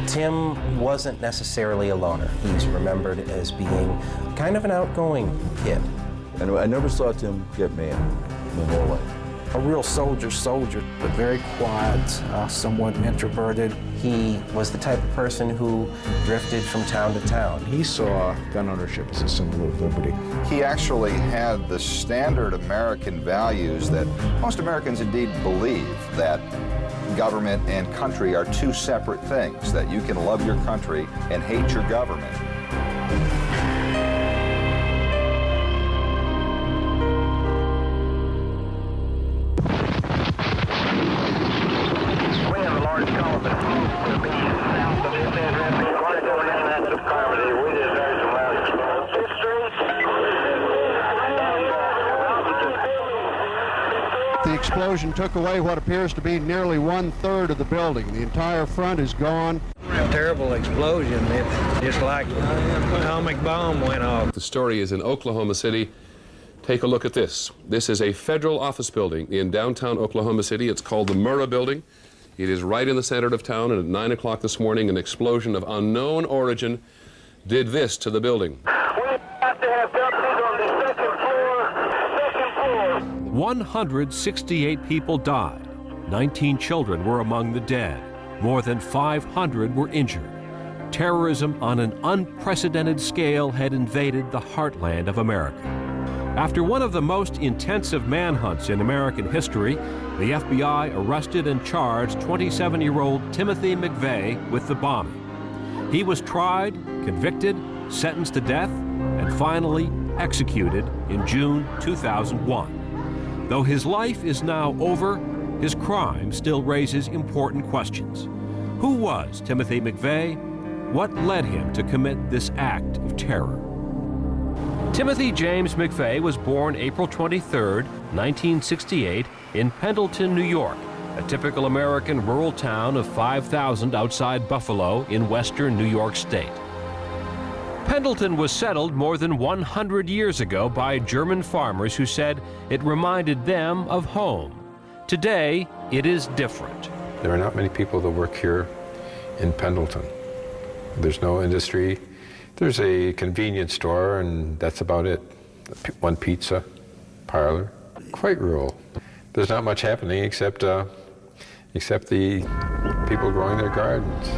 Tim wasn't necessarily a loner. He's remembered as being kind of an outgoing kid. And I never saw Tim get mad in my whole life. A real soldier, but very quiet, somewhat introverted. He was the type of person who drifted from town to town. He saw gun ownership as a symbol of liberty. He actually had the standard American values that most Americans indeed believe, that government and country are two separate things, that you can love your country and hate your government. The explosion took away what appears to be nearly 1/3 of the building. The entire front is gone. Terrible explosion. It's just like an atomic bomb went off. The story is in Oklahoma City. Take a look at this. This is a federal office building in downtown Oklahoma City. It's called the Murrah Building. It is right in the center of town, and at 9 o'clock this morning, an explosion of unknown origin did this to the building. We have to have deputies on the second floor. 168 people died. 19 children were among the dead. More than 500 were injured. Terrorism on an unprecedented scale had invaded the heartland of America. After one of the most intensive manhunts in American history, the FBI arrested and charged 27-year-old Timothy McVeigh with the bombing. He was tried, convicted, sentenced to death, and finally executed in June 2001. Though his life is now over, his crime still raises important questions. Who was Timothy McVeigh? What led him to commit this act of terror? Timothy James McVeigh was born April 23, 1968, in Pendleton, New York, a typical American rural town of 5,000 outside Buffalo in western New York State. Pendleton was settled more than 100 years ago by German farmers who said it reminded them of home. Today, it is different. There are not many people that work here in Pendleton. There's no industry. There's a convenience store, and that's about it. One pizza parlor. Quite rural. There's not much happening except the people growing their gardens.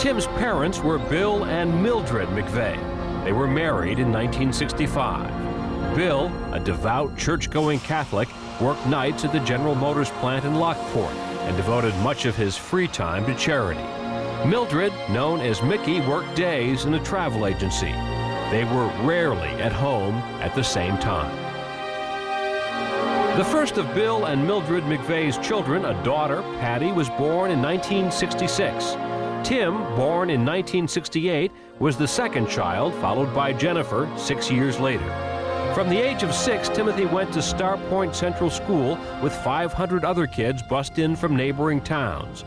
Tim's parents were Bill and Mildred McVeigh. They were married in 1965. Bill, a devout church-going Catholic, worked nights at the General Motors plant in Lockport and devoted much of his free time to charity. Mildred, known as Mickey, worked days in a travel agency. They were rarely at home at the same time. The first of Bill and Mildred McVeigh's children, a daughter, Patty, was born in 1966. Tim, born in 1968, was the second child, followed by Jennifer 6 years later. From the age of 6, Timothy went to Star Point Central School with 500 other kids bussed in from neighboring towns.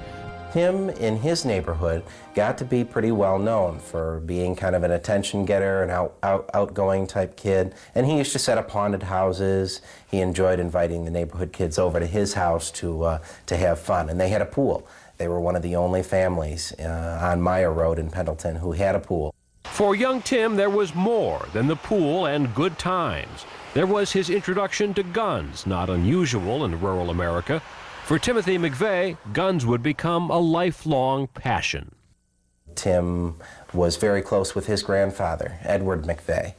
Tim, in his neighborhood, got to be pretty well known for being kind of an attention getter, an outgoing type kid. And he used to set up haunted houses. He enjoyed inviting the neighborhood kids over to his house to have fun. And they had a pool. They were one of the only families on Meyer Road in Pendleton who had a pool. For young Tim, there was more than the pool and good times. There was his introduction to guns, not unusual in rural America. For Timothy McVeigh, guns would become a lifelong passion. Tim was very close with his grandfather, Edward McVeigh,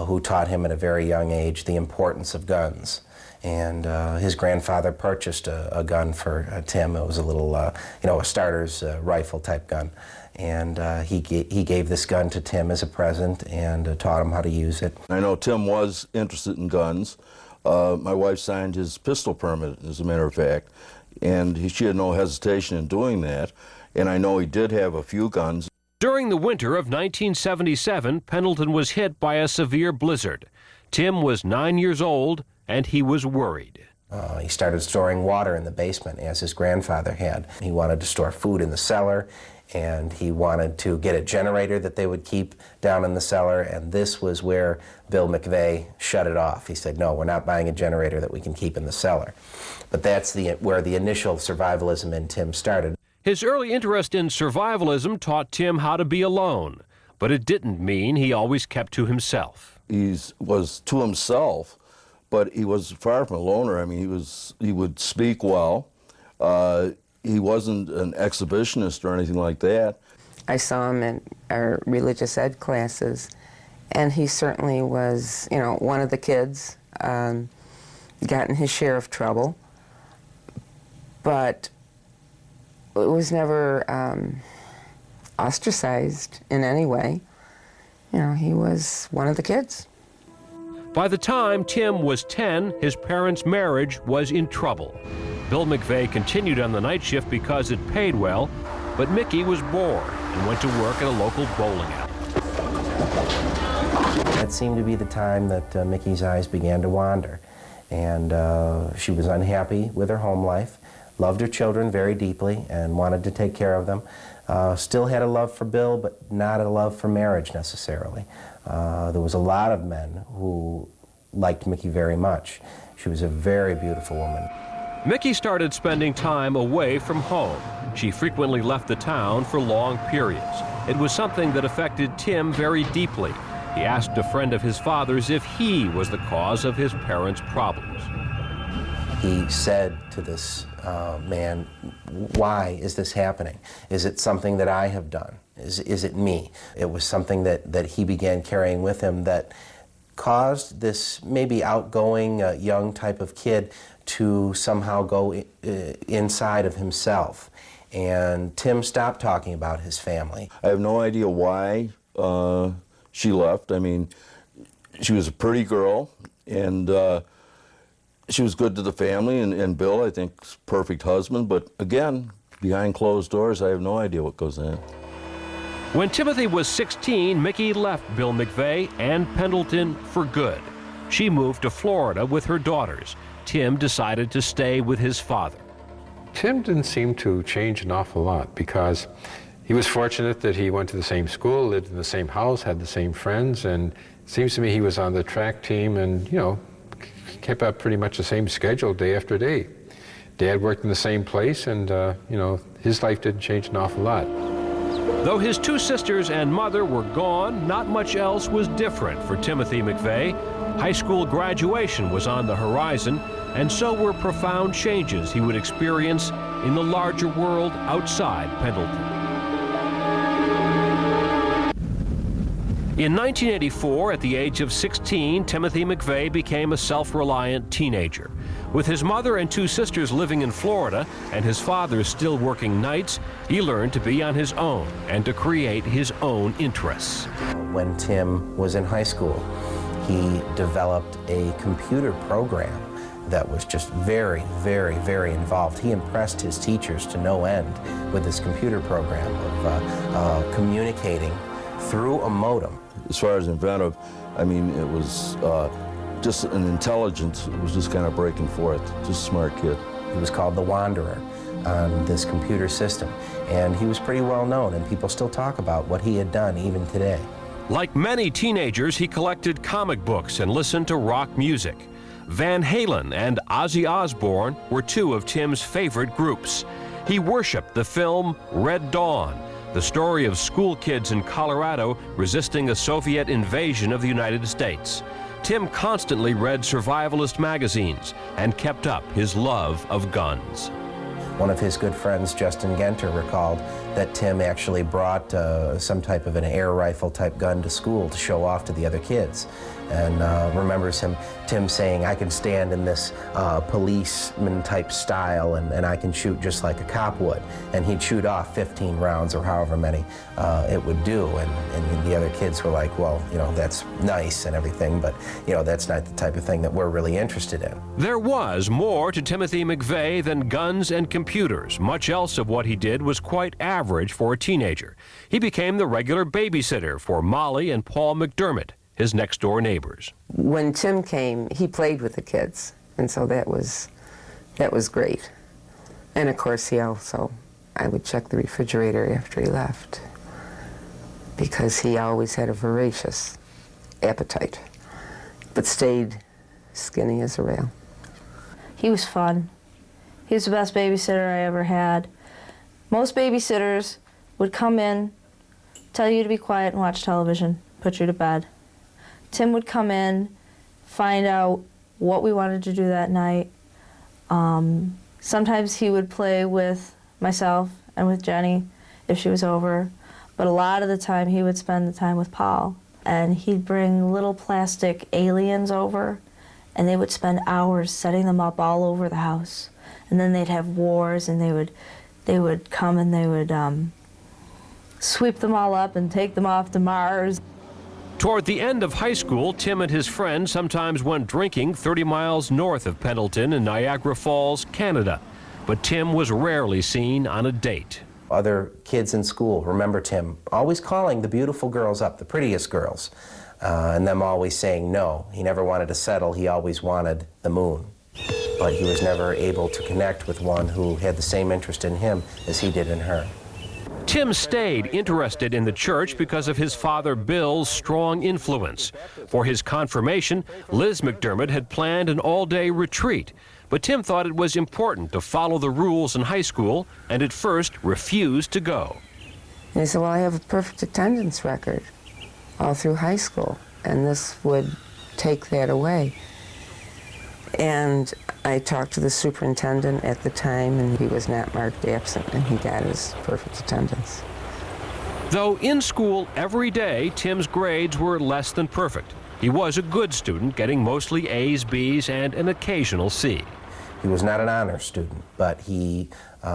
who taught him at a very young age the importance of guns. And his grandfather purchased a gun for Tim. It was a little, a starter's rifle type gun. And he gave this gun to Tim as a present and taught him how to use it. I know Tim was interested in guns. My wife signed his pistol permit, as a matter of fact, and she had no hesitation in doing that. And I know he did have a few guns. During the winter of 1977, Pendleton was hit by a severe blizzard. Tim was 9 years old, and he was worried. He started storing water in the basement, as his grandfather had. He wanted to store food in the cellar, and he wanted to get a generator that they would keep down in the cellar, and this was where Bill McVeigh shut it off. He said, no, we're not buying a generator that we can keep in the cellar. But that's where the initial survivalism in Tim started. His early interest in survivalism taught Tim how to be alone, but it didn't mean he always kept to himself. He was to himself, but he was far from a loner. I mean, he would speak well. He wasn't an exhibitionist or anything like that. I saw him in our religious ed classes, and he certainly was, you know, one of the kids, gotten his share of trouble, but it was never ostracized in any way. You know, he was one of the kids. By the time Tim was 10, his parents' marriage was in trouble. Bill McVeigh continued on the night shift because it paid well, but Mickey was bored and went to work at a local bowling alley. That seemed to be the time that Mickey's eyes began to wander, and she was unhappy with her home life, loved her children very deeply and wanted to take care of them. Still had a love for Bill, but not a love for marriage necessarily. There was a lot of men who liked Mickey very much. She was a very beautiful woman. Mickey started spending time away from home. She frequently left the town for long periods. It was something that affected Tim very deeply. He asked a friend of his father's if he was the cause of his parents' problems. He said to this man, why is this happening? Is it something that I have done? Is it me? It was something that he began carrying with him that caused this maybe outgoing young type of kid to somehow go inside of himself. And Tim stopped talking about his family. I have no idea why she left. I mean, she was a pretty girl, and she was good to the family, and Bill, I think, is a perfect husband. But again, behind closed doors, I have no idea what goes in. When Timothy was 16, Mickey left Bill McVeigh and Pendleton for good. She moved to Florida with her daughters. Tim decided to stay with his father. Tim didn't seem to change an awful lot because he was fortunate that he went to the same school, lived in the same house, had the same friends, and it seems to me he was on the track team and, you know, kept up pretty much the same schedule day after day. Dad worked in the same place, and, you know, his life didn't change an awful lot. Though his two sisters and mother were gone, not much else was different for Timothy McVeigh. High school graduation was on the horizon, and so were profound changes he would experience in the larger world outside Pendleton. In 1984, at the age of 16, Timothy McVeigh became a self-reliant teenager. With his mother and two sisters living in Florida and his father still working nights, he learned to be on his own and to create his own interests. When Tim was in high school, he developed a computer program that was just very, very, very involved. He impressed his teachers to no end with this computer program of communicating through a modem. As far as inventive, I mean, it was just an intelligence. It was just kind of breaking forth. Just a smart kid. He was called the Wanderer on this computer system, and he was pretty well known, and people still talk about what he had done even today. Like many teenagers, he collected comic books and listened to rock music. Van Halen and Ozzy Osbourne were two of Tim's favorite groups. He worshiped the film Red Dawn, the story of school kids in Colorado resisting a Soviet invasion of the United States. Tim constantly read survivalist magazines and kept up his love of guns. One of his good friends, Justin Genter, recalled that Tim actually brought some type of an air rifle type gun to school to show off to the other kids, and remembers Tim saying, I can stand in this policeman type style and I can shoot just like a cop would, and he'd shoot off 15 rounds or however many it would do, and the other kids were like, well, you know, that's nice and everything, but you know, that's not the type of thing that we're really interested in. There was more to Timothy McVeigh than guns and computers. Much else of what he did was quite average for a teenager. He became the regular babysitter for Molly and Paul McDermott, his next-door neighbors. When Tim came, he played with the kids, and so that was great. And of course, I would check the refrigerator after he left, because he always had a voracious appetite, but stayed skinny as a rail. He was fun. He was the best babysitter I ever had. Most babysitters would come in, tell you to be quiet and watch television, put you to bed. Tim would come in, find out what we wanted to do that night. Sometimes he would play with myself and with Jenny if she was over, but a lot of the time he would spend the time with Paul. And he'd bring little plastic aliens over, and they would spend hours setting them up all over the house. And then they'd have wars, and they would come and they would sweep them all up and take them off to Mars. Toward the end of high school, Tim and his friends sometimes went drinking 30 miles north of Pendleton in Niagara Falls, Canada. But Tim was rarely seen on a date. Other kids in school remember Tim always calling the beautiful girls up, the prettiest girls, and them always saying no. He never wanted to settle. He always wanted the moon. But he was never able to connect with one who had the same interest in him as he did in her. Tim stayed interested in the church because of his father Bill's strong influence. For his confirmation, Liz McDermott had planned an all-day retreat. But Tim thought it was important to follow the rules in high school and at first refused to go. And he said, well, I have a perfect attendance record all through high school, and this would take that away. And I talked to the superintendent at the time, and he was not marked absent, and he got his perfect attendance. Though in school every day, Tim's grades were less than perfect. He was a good student, getting mostly A's, B's, and an occasional C. He was not an honors student, but he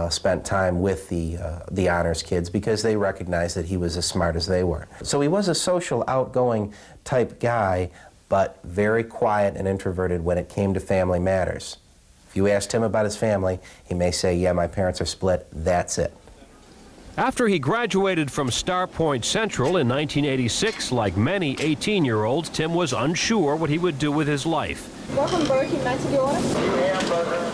spent time with the honors kids because they recognized that he was as smart as they were. So he was a social, outgoing type guy, but very quiet and introverted when it came to family matters. If you asked him about his family, he may say, yeah, my parents are split, that's it. After he graduated from Star Point Central in 1986, like many 18-year-olds, Tim was unsure what he would do with his life. Welcome, Burger King. Nice of you order.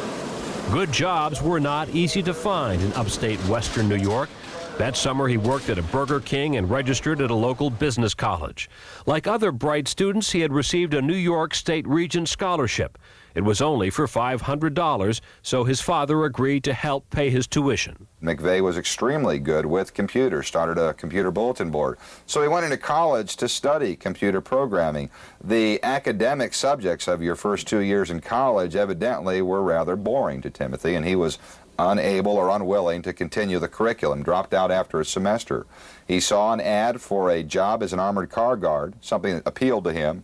Good jobs were not easy to find in upstate western New York. That summer, he worked at a Burger King and registered at a local business college. Like other bright students, he had received a New York State Regent scholarship. It was only for $500, so his father agreed to help pay his tuition. McVeigh was extremely good with computers, started a computer bulletin board. So he went into college to study computer programming. The academic subjects of your first 2 years in college evidently were rather boring to Timothy, and he was unable or unwilling to continue the curriculum, dropped out after a semester. He saw an ad for a job as an armored car guard, something that appealed to him,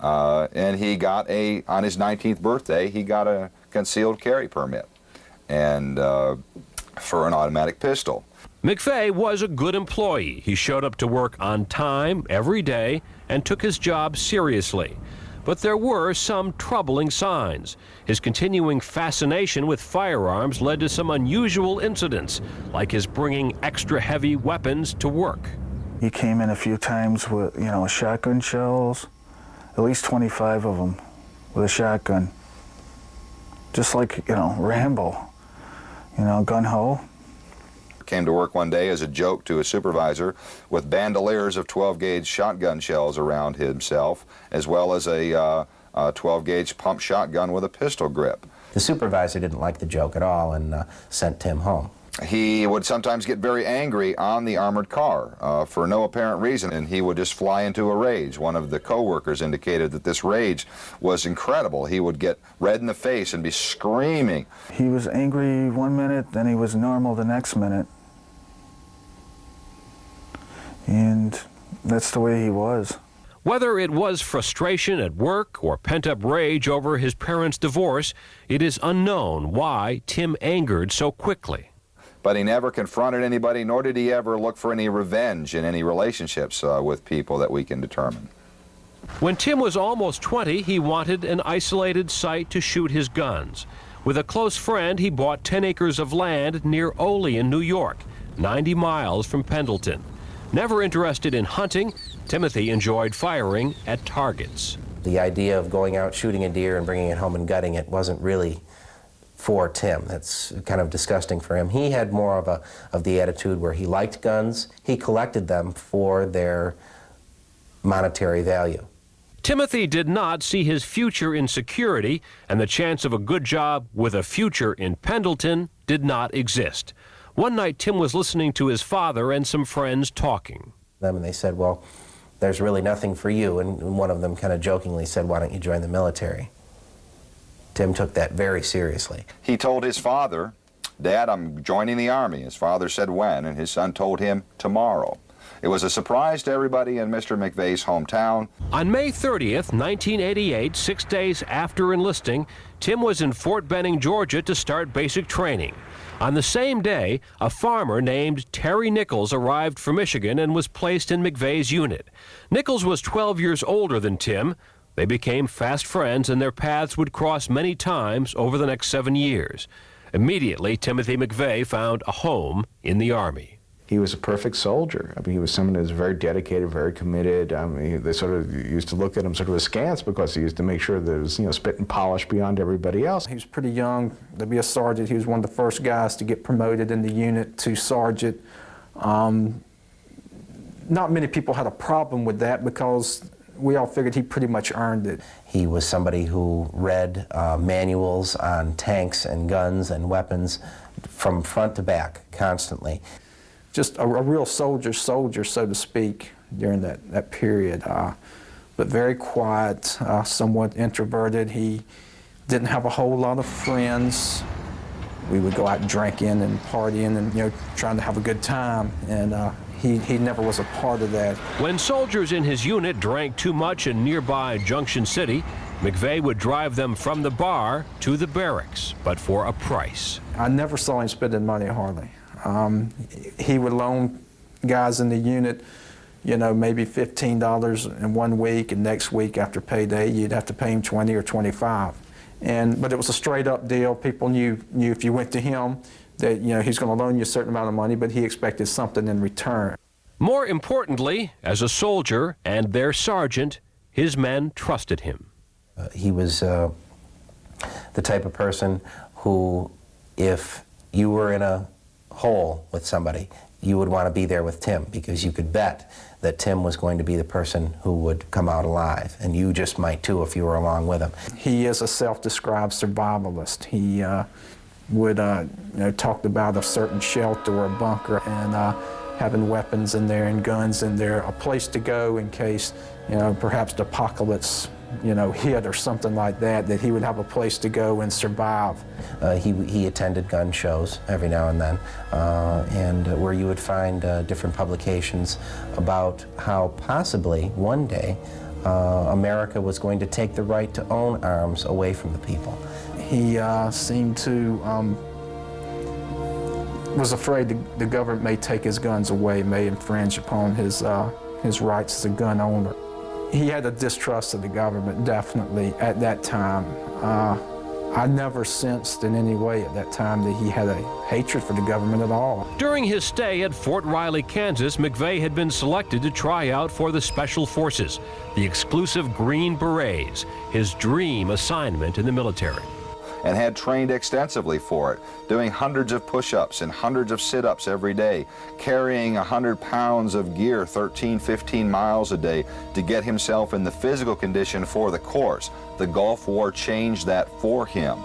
and he got on his 19th birthday, he got a concealed carry permit and for an automatic pistol. McVeigh was a good employee. He showed up to work on time every day and took his job seriously. But there were some troubling signs. His continuing fascination with firearms led to some unusual incidents, like his bringing extra heavy weapons to work. He came in a few times with, shotgun shells, at least 25 of them with a shotgun. Just like, Rambo, gung-ho. Came to work one day as a joke to a supervisor with bandoliers of 12-gauge shotgun shells around himself, as well as a 12-gauge pump shotgun with a pistol grip. The supervisor didn't like the joke at all and sent Tim home. He would sometimes get very angry on the armored car for no apparent reason, and he would just fly into a rage. One of the co-workers indicated that this rage was incredible. He would get red in the face and be screaming. He was angry one minute, then he was normal the next minute. And that's the way he was. Whether it was frustration at work or pent-up rage over his parents' divorce, it is unknown why Tim angered so quickly. But he never confronted anybody, nor did he ever look for any revenge in any relationships with people that we can determine. When Tim was almost 20, he wanted an isolated site to shoot his guns. With a close friend, he bought 10 acres of land near Olean, New York, 90 miles from Pendleton. Never interested in hunting, Timothy enjoyed firing at targets. The idea of going out shooting a deer and bringing it home and gutting it wasn't really for Tim. That's kind of disgusting for him. He had more of the attitude where he liked guns. He collected them for their monetary value. Timothy did not see his future in security, and the chance of a good job with a future in Pendleton did not exist. One night, Tim was listening to his father and some friends talking. And they said, well, there's really nothing for you. And one of them kind of jokingly said, why don't you join the military? Tim took that very seriously. He told his father, Dad, I'm joining the Army. His father said when, and his son told him tomorrow. It was a surprise to everybody in Mr. McVeigh's hometown. On May 30th, 1988, 6 days after enlisting, Tim was in Fort Benning, Georgia to start basic training. On the same day, a farmer named Terry Nichols arrived from Michigan and was placed in McVeigh's unit. Nichols was 12 years older than Tim. They became fast friends, and their paths would cross many times over the next 7 years. Immediately, Timothy McVeigh found a home in the Army. He was a perfect soldier. I mean, he was someone who was very dedicated, very committed. I mean, they sort of used to look at him sort of askance because he used to make sure that it was, spit and polish beyond everybody else. He was pretty young to be a sergeant. He was one of the first guys to get promoted in the unit to sergeant. Not many people had a problem with that because we all figured he pretty much earned it. He was somebody who read manuals on tanks and guns and weapons from front to back constantly. Just a real soldier, so to speak, during that period. But very quiet, somewhat introverted. He didn't have a whole lot of friends. We would go out drinking and partying and trying to have a good time. And he never was a part of that. When soldiers in his unit drank too much in nearby Junction City, McVeigh would drive them from the bar to the barracks, but for a price. I never saw him spending money hardly. He would loan guys in the unit, maybe $15 in 1 week, and next week after payday, you'd have to pay him $20 or $25. But it was a straight-up deal. People knew if you went to him that he's going to loan you a certain amount of money, but he expected something in return. More importantly, as a soldier and their sergeant, his men trusted him. He was the type of person who, if you were in a hole with somebody, you would want to be there with Tim because you could bet that Tim was going to be the person who would come out alive, and you just might too if you were along with him. He is a self-described survivalist. He would talked about a certain shelter or a bunker and having weapons in there and guns in there, a place to go in case perhaps the apocalypse hit or something like that he would have a place to go and survive. He attended gun shows every now and then, and where you would find different publications about how possibly one day America was going to take the right to own arms away from the people. He seemed to was afraid the government may take his guns away, may infringe upon his rights as a gun owner. He had a distrust of the government, definitely, at that time. I never sensed in any way at that time that he had a hatred for the government at all. During his stay at Fort Riley, Kansas, McVeigh had been selected to try out for the Special Forces, the exclusive Green Berets, his dream assignment in the military. And had trained extensively for it, doing hundreds of push-ups and hundreds of sit-ups every day, carrying 100 pounds of gear 13, 15 miles a day to get himself in the physical condition for the course. The Gulf War changed that for him.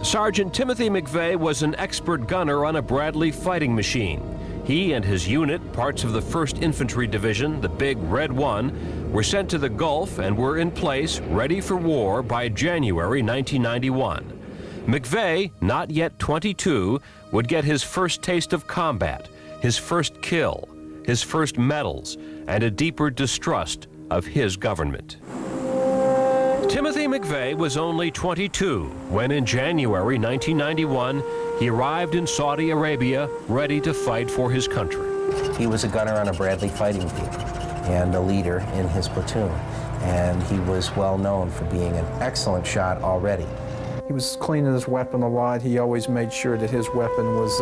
Sergeant Timothy McVeigh was an expert gunner on a Bradley fighting machine. He and his unit, parts of the 1st Infantry Division, the Big Red One, were sent to the Gulf and were in place, ready for war by January 1991. McVeigh, not yet 22, would get his first taste of combat, his first kill, his first medals, and a deeper distrust of his government. Timothy McVeigh was only 22 when in January 1991 he arrived in Saudi Arabia ready to fight for his country. He was a gunner on a Bradley fighting team and a leader in his platoon, and he was well known for being an excellent shot already. He was cleaning his weapon a lot. He always made sure that his weapon was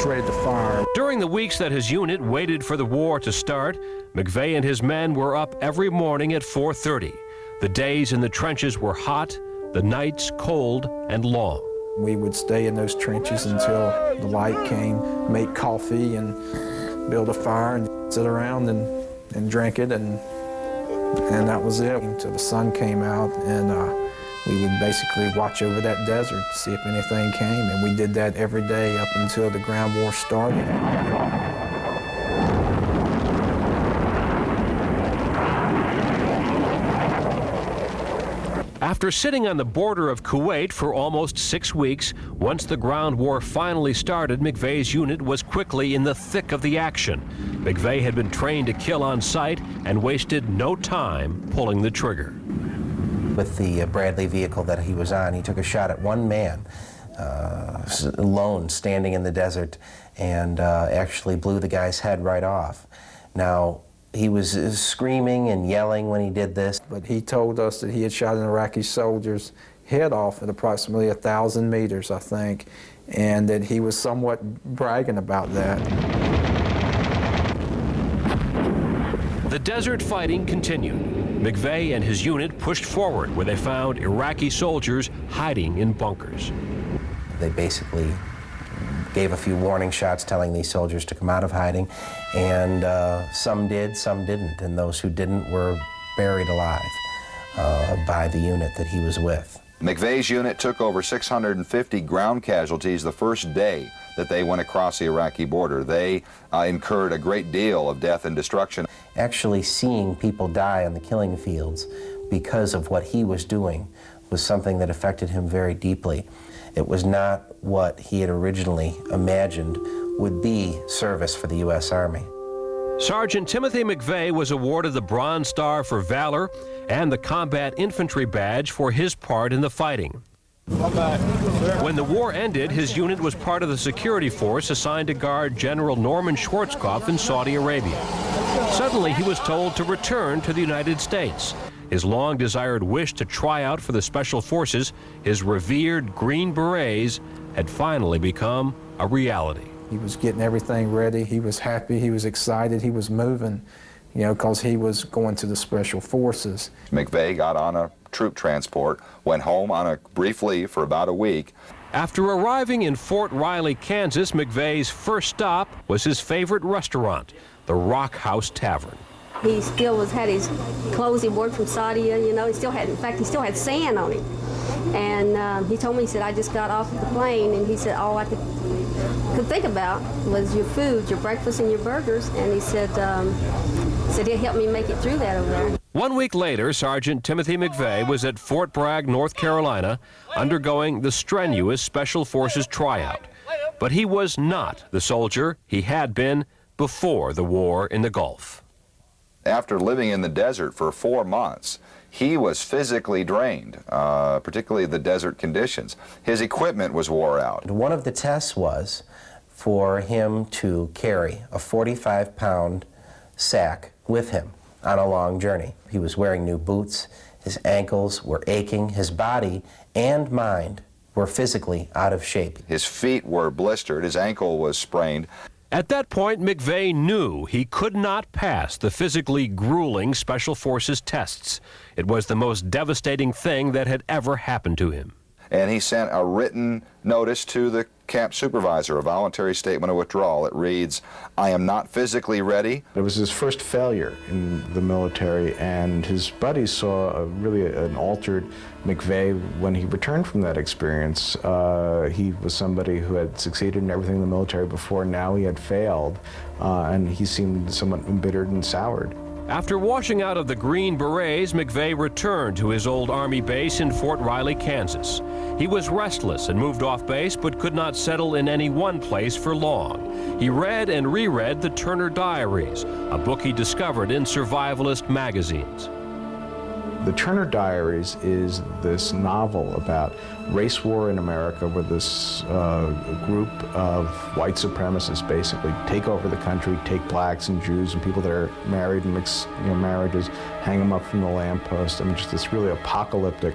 ready to fire. During the weeks that his unit waited for the war to start, McVeigh and his men were up every morning at 4:30. The days in the trenches were hot, the nights cold and long. We would stay in those trenches until the light came, make coffee and build a fire and sit around and drink it, and that was it until the sun came out. And We would basically watch over that desert to see if anything came, and we did that every day up until the ground war started. After sitting on the border of Kuwait for almost 6 weeks, once the ground war finally started, McVeigh's unit was quickly in the thick of the action. McVeigh had been trained to kill on sight and wasted no time pulling the trigger. With the Bradley vehicle that he was on, he took a shot at one man, alone, standing in the desert, and actually blew the guy's head right off. Now, he was screaming and yelling when he did this. But he told us that he had shot an Iraqi soldier's head off at approximately 1,000 meters, I think, and that he was somewhat bragging about that. The desert fighting continued. McVeigh and his unit pushed forward, where they found Iraqi soldiers hiding in bunkers. They basically gave a few warning shots telling these soldiers to come out of hiding, and some did, some didn't, and those who didn't were buried alive by the unit that he was with. McVeigh's unit took over 650 ground casualties the first day that they went across the Iraqi border. They incurred a great deal of death and destruction. Actually seeing people die on the killing fields because of what he was doing was something that affected him very deeply. It was not what he had originally imagined would be service for the U.S. Army. Sergeant Timothy McVeigh was awarded the Bronze Star for Valor and the Combat Infantry Badge for his part in the fighting. When the war ended, his unit was part of the security force assigned to guard General Norman Schwarzkopf in Saudi Arabia. Suddenly, he was told to return to the United States. His long-desired wish to try out for the Special Forces, his revered Green Berets, had finally become a reality. He was getting everything ready. He was happy. He was excited. He was moving, you know, because he was going to the Special Forces. McVeigh got on a troop transport, went home on a brief leave for about a week. After arriving in Fort Riley, Kansas, McVeigh's first stop was his favorite restaurant, the Rock House Tavern. He still had his clothes he wore from Saudi, you know, he still had sand on him. And he told me, he said, I just got off the plane, and he said, all I could think about was your food, your breakfast and your burgers, and he said he'd help me make it through that over there. 1 week later, Sergeant Timothy McVeigh was at Fort Bragg, North Carolina, undergoing the strenuous Special Forces tryout. But he was not the soldier he had been before the war in the Gulf. After living in the desert for 4 months, he was physically drained, particularly the desert conditions. His equipment was wore out. One of the tests was for him to carry a 45-pound sack with him on a long journey. He was wearing new boots, his ankles were aching, his body and mind were physically out of shape. His feet were blistered, his ankle was sprained. At that point, McVeigh knew he could not pass the physically grueling Special Forces tests. It was the most devastating thing that had ever happened to him. And he sent a written notice to the camp supervisor, a voluntary statement of withdrawal. It reads, I am not physically ready. It was his first failure in the military, and his buddies saw really an altered McVeigh when he returned from that experience. He was somebody who had succeeded in everything in the military before. Now he had failed, and he seemed somewhat embittered and soured. After washing out of the Green Berets, McVeigh returned to his old Army base in Fort Riley, Kansas. He was restless and moved off base, but could not settle in any one place for long. He read and reread the Turner Diaries, a book he discovered in survivalist magazines. The Turner Diaries is this novel about race war in America, where this group of white supremacists basically take over the country, take blacks and Jews and people that are married and mix marriages, hang them up from the lamppost. I mean, just this really apocalyptic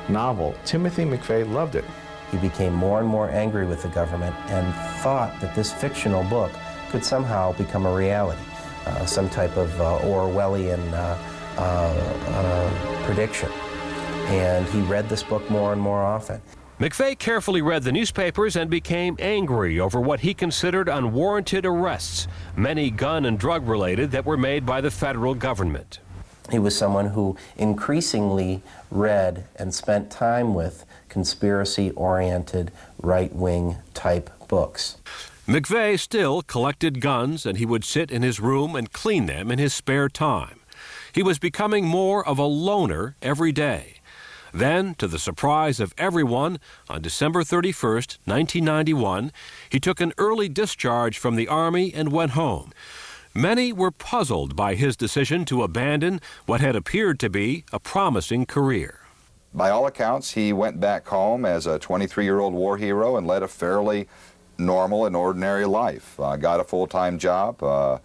novel. Timothy McVeigh loved it. He became more and more angry with the government and thought that this fictional book could somehow become a reality, some type of Orwellian prediction. And he read this book more and more often. McVeigh carefully read the newspapers and became angry over what he considered unwarranted arrests, many gun and drug related, that were made by the federal government. He was someone who increasingly read and spent time with conspiracy-oriented, right-wing type books. McVeigh still collected guns, and he would sit in his room and clean them in his spare time. He was becoming more of a loner every day. Then, to the surprise of everyone, on December 31st, 1991, he took an early discharge from the Army and went home. Many were puzzled by his decision to abandon what had appeared to be a promising career. By all accounts, he went back home as a 23-year-old war hero and led a fairly normal and ordinary life. Got a full-time job,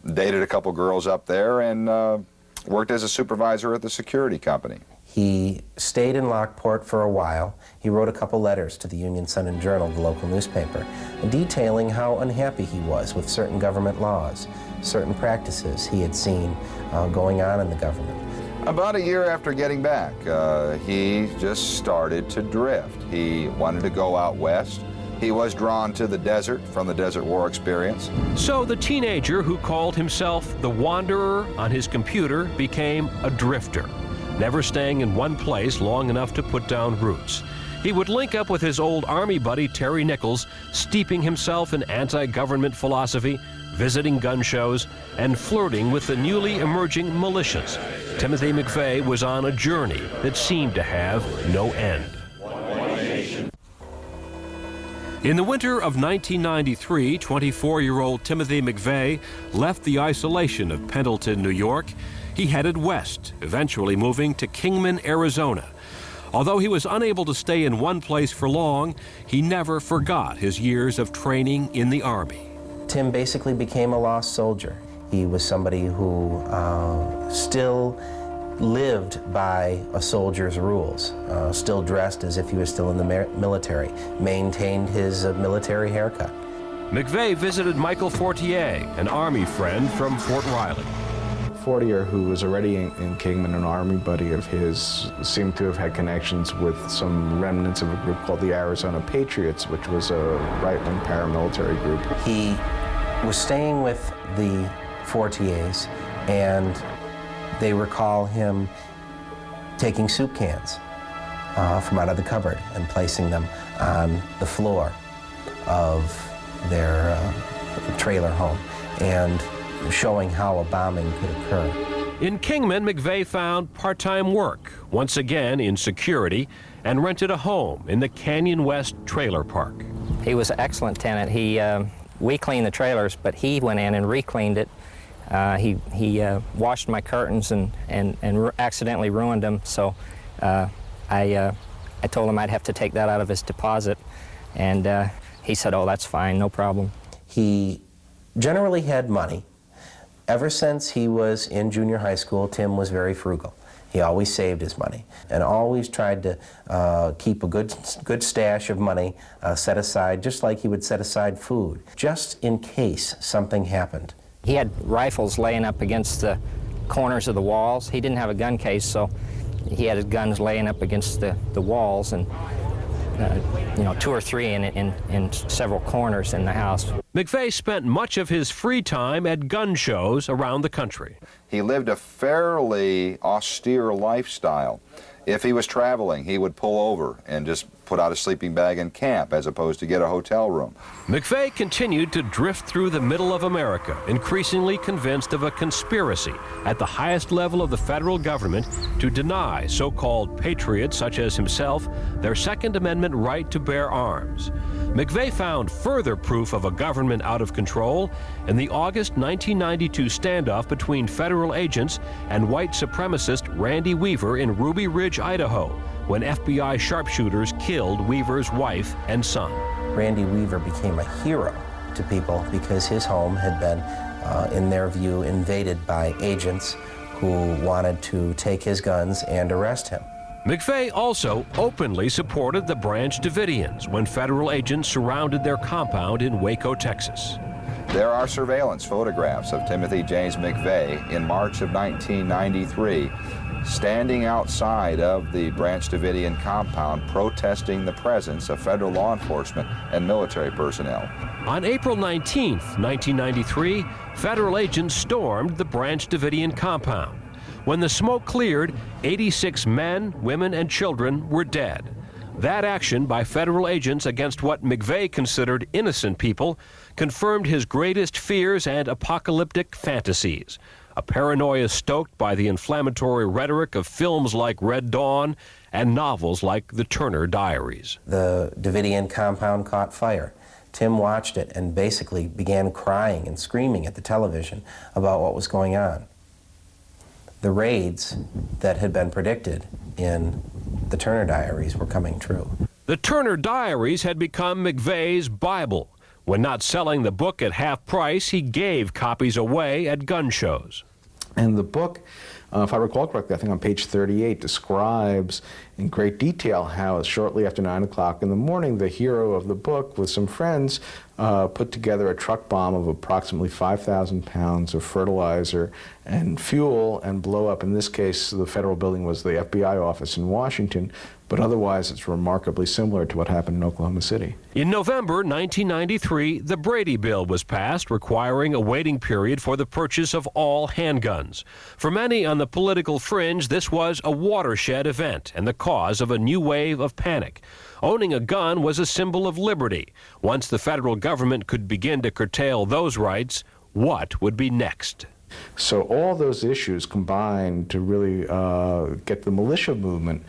dated a couple girls up there, and worked as a supervisor at the security company. He stayed in Lockport for a while. He wrote a couple letters to the Union Sun and Journal, the local newspaper, detailing how unhappy he was with certain government laws, certain practices he had seen going on in the government. About a year after getting back, he just started to drift. He wanted to go out west. He was drawn to the desert from the Desert War experience. So the teenager who called himself the Wanderer on his computer became a drifter, never staying in one place long enough to put down roots. He would link up with his old Army buddy Terry Nichols, steeping himself in anti-government philosophy, visiting gun shows, and flirting with the newly emerging militias. Timothy McVeigh was on a journey that seemed to have no end. In the winter of 1993, 24-year-old Timothy McVeigh left the isolation of Pendleton, New York. He headed west, eventually moving to Kingman, Arizona. Although he was unable to stay in one place for long, he never forgot his years of training in the Army. Tim basically became a lost soldier. He was somebody who still lived by a soldier's rules, still dressed as if he was still in the military, maintained his military haircut. McVeigh visited Michael Fortier, an Army friend from Fort Riley. Fortier, who was already in Kingman, an Army buddy of his, seemed to have had connections with some remnants of a group called the Arizona Patriots, which was a right-wing paramilitary group. He was staying with the Fortiers, and they recall him taking soup cans from out of the cupboard and placing them on the floor of their trailer home and showing how a bombing could occur. In Kingman, McVeigh found part-time work, once again in security, and rented a home in the Canyon West Trailer Park. He was an excellent tenant. We cleaned the trailers, but he went in and re-cleaned it. He washed my curtains and accidentally ruined them, so I told him I'd have to take that out of his deposit, and he said, "Oh, that's fine, no problem." He generally had money. Ever since he was in junior high school, Tim was very frugal. He always saved his money and always tried to keep a good stash of money set aside, just like he would set aside food, just in case something happened. He had rifles laying up against the corners of the walls. He didn't have a gun case, so he had his guns laying up against the walls, and you know, 2 or 3 in several corners in the house. McVeigh spent much of his free time at gun shows around the country. He lived a fairly austere lifestyle. If he was traveling, he would pull over and just put out a sleeping bag and camp as opposed to get a hotel room. McVeigh continued to drift through the middle of America, increasingly convinced of a conspiracy at the highest level of the federal government to deny so-called patriots such as himself their Second Amendment right to bear arms. McVeigh found further proof of a government out of control in the August 1992 standoff between federal agents and white supremacist Randy Weaver in Ruby Ridge, Idaho, when FBI sharpshooters killed Weaver's wife and son. Randy Weaver became a hero to people because his home had been, in their view, invaded by agents who wanted to take his guns and arrest him. McVeigh also openly supported the Branch Davidians when federal agents surrounded their compound in Waco, Texas. There are surveillance photographs of Timothy James McVeigh in March of 1993 standing outside of the Branch Davidian compound protesting the presence of federal law enforcement and military personnel. On April 19, 1993, federal agents stormed the Branch Davidian compound. When the smoke cleared, 86 men, women, and children were dead. That action by federal agents against what McVeigh considered innocent people confirmed his greatest fears and apocalyptic fantasies, a paranoia stoked by the inflammatory rhetoric of films like Red Dawn and novels like The Turner Diaries. The Davidian compound caught fire. Tim watched it and basically began crying and screaming at the television about what was going on. The raids that had been predicted in the Turner Diaries were coming true. The Turner Diaries had become McVeigh's Bible. When not selling the book at half price, he gave copies away at gun shows. And the book, if I recall correctly, I think on page 38, describes in great detail how shortly after 9 o'clock in the morning, the hero of the book with some friends put together a truck bomb of approximately 5,000 pounds of fertilizer and fuel and blow up. In this case, the federal building was the FBI office in Washington, but otherwise it's remarkably similar to what happened in Oklahoma City. In November 1993, the Brady Bill was passed, requiring a waiting period for the purchase of all handguns. For many on the political fringe, this was a watershed event and the cause of a new wave of panic. Owning a gun was a symbol of liberty. Once the federal government could begin to curtail those rights, what would be next? So all those issues combined to really get the militia movement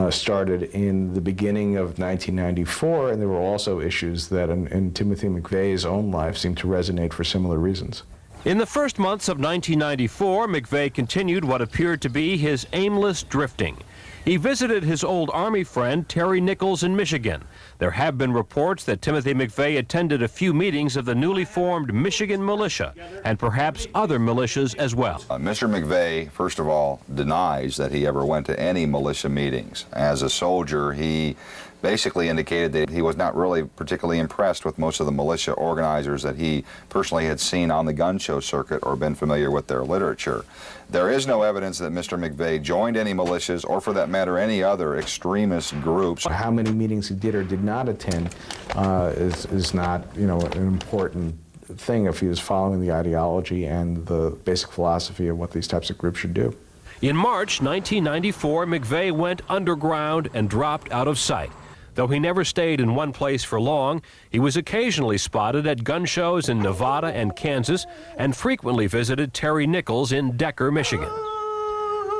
started in the beginning of 1994, and there were also issues that in Timothy McVeigh's own life seemed to resonate for similar reasons. In the first months of 1994, McVeigh continued what appeared to be his aimless drifting. He visited his old Army friend Terry Nichols in Michigan. There have been reports that Timothy McVeigh attended a few meetings of the newly formed Michigan Militia and perhaps other militias as well. Mr. McVeigh, first of all, denies that he ever went to any militia meetings. As a soldier, he basically indicated that he was not really particularly impressed with most of the militia organizers that he personally had seen on the gun show circuit or been familiar with their literature. There is no evidence that Mr. McVeigh joined any militias or, for that matter, any other extremist groups. How many meetings he did or did not attend is not, an important thing if he was following the ideology and the basic philosophy of what these types of groups should do. In March 1994, McVeigh went underground and dropped out of sight. Though he never stayed in one place for long, he was occasionally spotted at gun shows in Nevada and Kansas and frequently visited Terry Nichols in Decker, Michigan.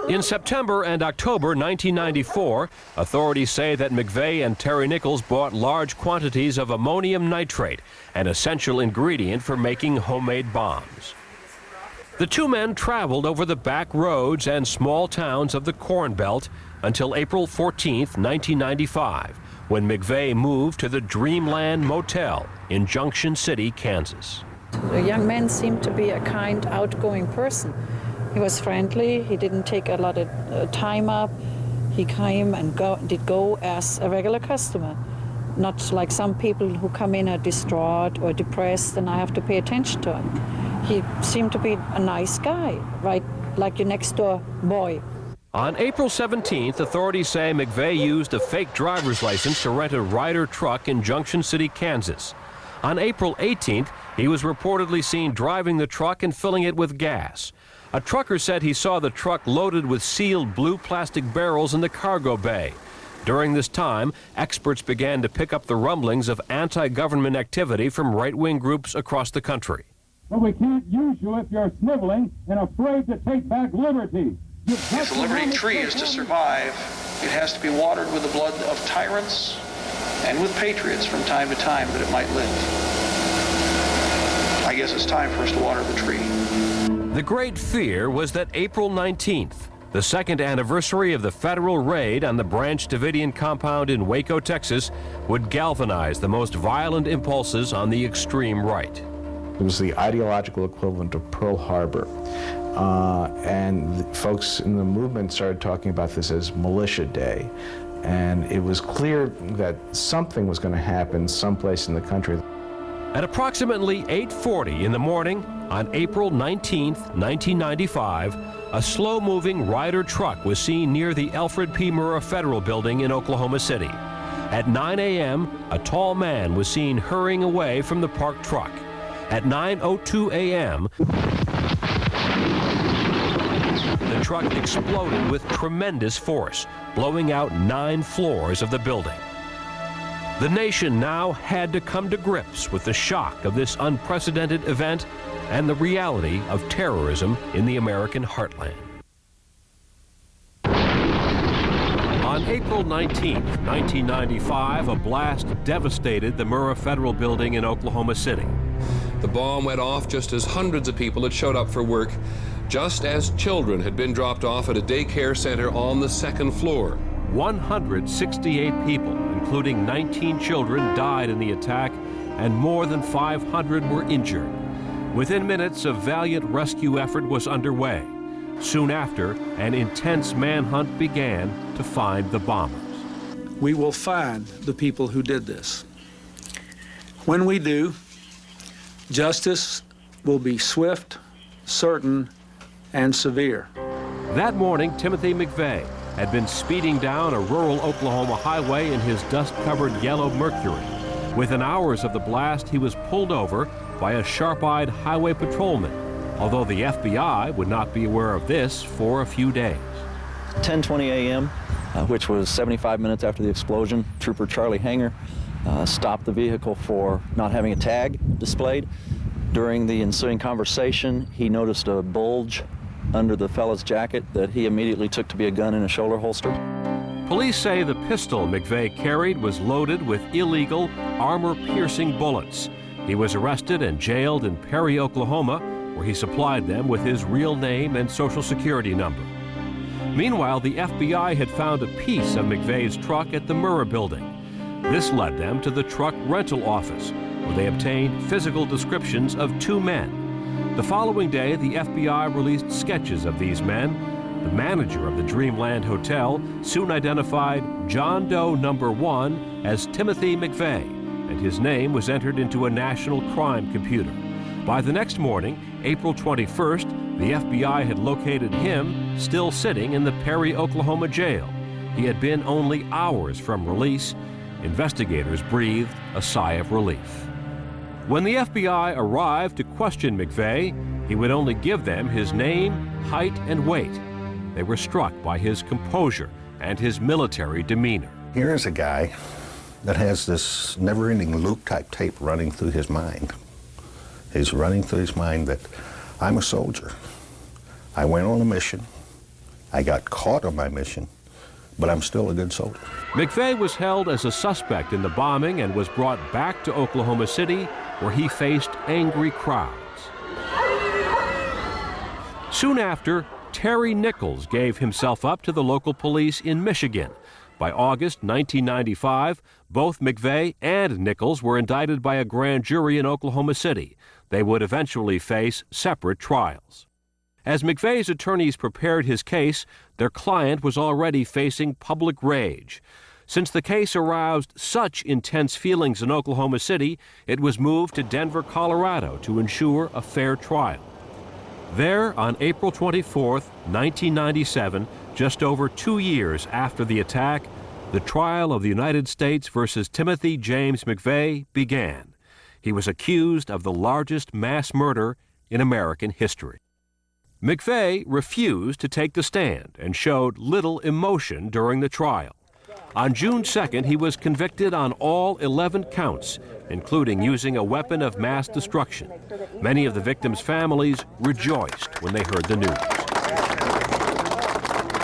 In September and October 1994, authorities say that McVeigh and Terry Nichols bought large quantities of ammonium nitrate, an essential ingredient for making homemade bombs. The two men traveled over the back roads and small towns of the Corn Belt until April 14, 1995, when McVeigh moved to the Dreamland Motel in Junction City, Kansas. The young man seemed to be a kind, outgoing person. He was friendly. He didn't take a lot of time up. He came and did go as a regular customer, not like some people who come in are distraught or depressed and I have to pay attention to him. He seemed to be a nice guy, right, like your next door boy. On April 17th, authorities say McVeigh used a fake driver's license to rent a Ryder truck in Junction City, Kansas. On April 18th, he was reportedly seen driving the truck and filling it with gas. A trucker said he saw the truck loaded with sealed blue plastic barrels in the cargo bay. During this time, experts began to pick up the rumblings of anti-government activity from right-wing groups across the country. But we can't use you if you're sniveling and afraid to take back liberty. If the liberty tree is to survive, it has to be watered with the blood of tyrants and with patriots from time to time that it might live. I guess it's time for us to water the tree. The great fear was that April 19th, the second anniversary of the federal raid on the Branch Davidian compound in Waco, Texas, would galvanize the most violent impulses on the extreme right. It was the ideological equivalent of Pearl Harbor. And folks in the movement started talking about this as Militia Day. And it was clear that something was going to happen someplace in the country. At approximately 8:40 in the morning on April 19, 1995, a slow-moving Ryder truck was seen near the Alfred P. Murrah Federal Building in Oklahoma City. At 9 a.m., a tall man was seen hurrying away from the parked truck. At 9:02 a.m., the truck exploded with tremendous force, blowing out 9 floors of the building. The nation now had to come to grips with the shock of this unprecedented event and the reality of terrorism in the American heartland. On April 19, 1995, a blast devastated the Murrah Federal Building in Oklahoma City. The bomb went off just as hundreds of people had showed up for work, just as children had been dropped off at a daycare center on the 2nd floor. 168 people, including 19 children, died in the attack, and more than 500 were injured. Within minutes, a valiant rescue effort was underway. Soon after, an intense manhunt began to find the bombers. We will find the people who did this. When we do, justice will be swift, certain, and severe. That morning, Timothy McVeigh had been speeding down a rural Oklahoma highway in his dust-covered yellow Mercury. Within hours of the blast, he was pulled over by a sharp-eyed highway patrolman, although the FBI would not be aware of this for a few days. 10:20 a.m., which was 75 minutes after the explosion, Trooper Charlie Hanger stopped the vehicle for not having a tag displayed. During the ensuing conversation, he noticed a bulge under the fellow's jacket that he immediately took to be a gun in a shoulder holster. Police say the pistol McVeigh carried was loaded with illegal, armor-piercing bullets. He was arrested and jailed in Perry, Oklahoma, where he supplied them with his real name and Social Security number. Meanwhile, the FBI had found a piece of McVeigh's truck at the Murrah Building. This led them to the truck rental office, where they obtained physical descriptions of 2 men. The following day, the FBI released sketches of these men. The manager of the Dreamland Hotel soon identified John Doe number 1 as Timothy McVeigh, and his name was entered into a national crime computer. By the next morning, April 21st, the FBI had located him still sitting in the Perry, Oklahoma jail. He had been only hours from release. Investigators breathed a sigh of relief. When the FBI arrived to question McVeigh, he would only give them his name, height, and weight. They were struck by his composure and his military demeanor. Here is a guy that has this never-ending loop-type tape running through his mind. He's running through his mind that I'm a soldier. I went on a mission. I got caught on my mission, but I'm still a good soldier. McVeigh was held as a suspect in the bombing and was brought back to Oklahoma City, where he faced angry crowds. Soon after, Terry Nichols gave himself up to the local police in Michigan. By August 1995, both McVeigh and Nichols were indicted by a grand jury in Oklahoma City. They would eventually face separate trials. As McVeigh's attorneys prepared his case, their client was already facing public rage. Since the case aroused such intense feelings in Oklahoma City, it was moved to Denver, Colorado to ensure a fair trial. There, on April 24, 1997, just over 2 years after the attack, the trial of the United States versus Timothy James McVeigh began. He was accused of the largest mass murder in American history. McVeigh refused to take the stand and showed little emotion during the trial. On June 2nd, he was convicted on all 11 counts, including using a weapon of mass destruction. Many of the victims' families rejoiced when they heard the news.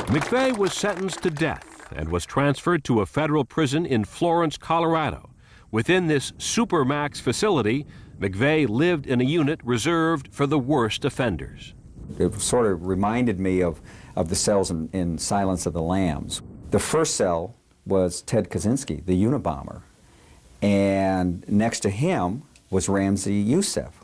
McVeigh was sentenced to death and was transferred to a federal prison in Florence, Colorado. Within this supermax facility, McVeigh lived in a unit reserved for the worst offenders. It sort of reminded me of the cells in Silence of the Lambs. The first cell was Ted Kaczynski, the Unabomber, and next to him was Ramzi Youssef,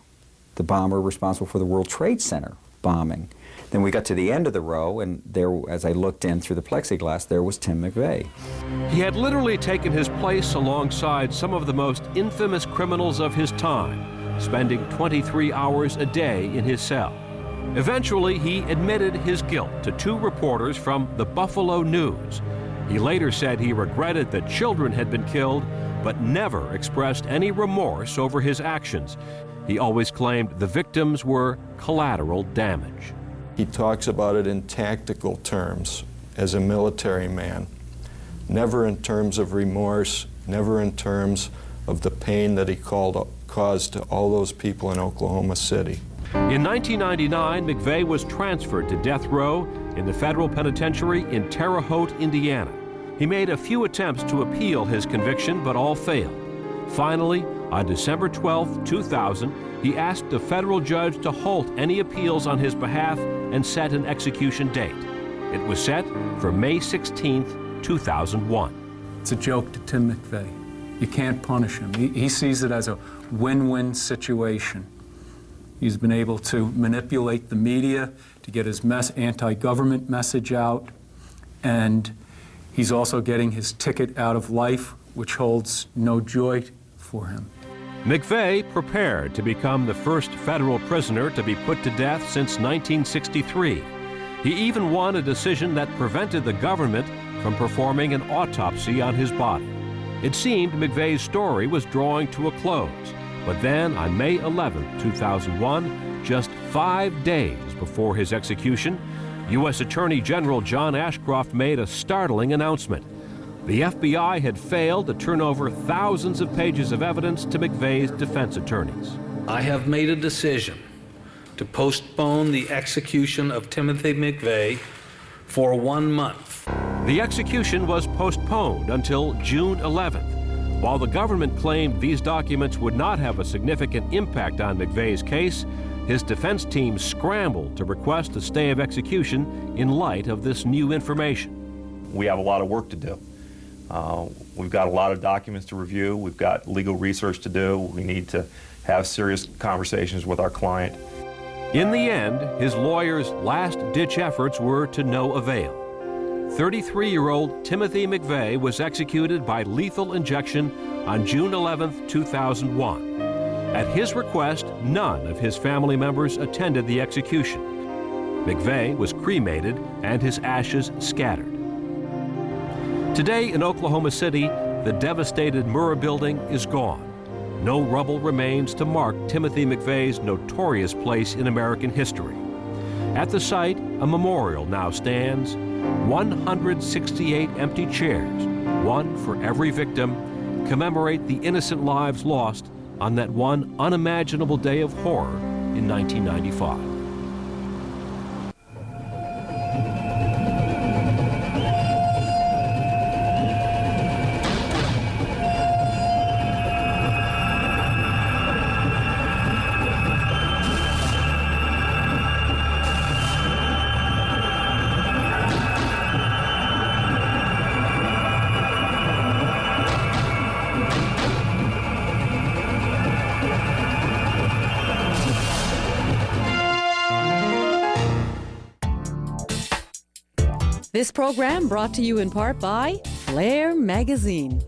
the bomber responsible for the World Trade Center bombing. Then we got to the end of the row, and there, as I looked in through the plexiglass, there was Tim McVeigh. He had literally taken his place alongside some of the most infamous criminals of his time, spending 23 hours a day in his cell. Eventually, he admitted his guilt to 2 reporters from the Buffalo News. He later said he regretted that children had been killed, but never expressed any remorse over his actions. He always claimed the victims were collateral damage. he talks about it in tactical terms as a military man, never in terms of remorse, never in terms of the pain that he caused to all those people in Oklahoma City. In 1999, McVeigh was transferred to death row in the federal penitentiary in Terre Haute, Indiana. He made a few attempts to appeal his conviction, but all failed. Finally, on December 12, 2000, he asked a federal judge to halt any appeals on his behalf and set an execution date. It was set for May 16, 2001. It's a joke to Tim McVeigh. You can't punish him. He sees it as a win-win situation. He's been able to manipulate the media to get his anti-government message out, and he's also getting his ticket out of life, which holds no joy for him. McVeigh prepared to become the first federal prisoner to be put to death since 1963. He even won a decision that prevented the government from performing an autopsy on his body. It seemed McVeigh's story was drawing to a close, but then on May 11, 2001, just 5 days before his execution, U.S. Attorney General John Ashcroft made a startling announcement. The FBI had failed to turn over thousands of pages of evidence to McVeigh's defense attorneys. I have made a decision to postpone the execution of Timothy McVeigh for 1 month. The execution was postponed until June 11th. While the government claimed these documents would not have a significant impact on McVeigh's case, his defense team scrambled to request a stay of execution in light of this new information. We have a lot of work to do. We've got a lot of documents to review. We've got legal research to do. We need to have serious conversations with our client. In the end, his lawyer's last-ditch efforts were to no avail. 33-year-old Timothy McVeigh was executed by lethal injection on June 11, 2001. At his request, none of his family members attended the execution. McVeigh was cremated and his ashes scattered. Today in Oklahoma City, the devastated Murrah building is gone. No rubble remains to mark Timothy McVeigh's notorious place in American history. At the site, a memorial now stands, 168 empty chairs, one for every victim, commemorate the innocent lives lost on that one unimaginable day of horror in 1995. This program brought to you in part by Flair Magazine.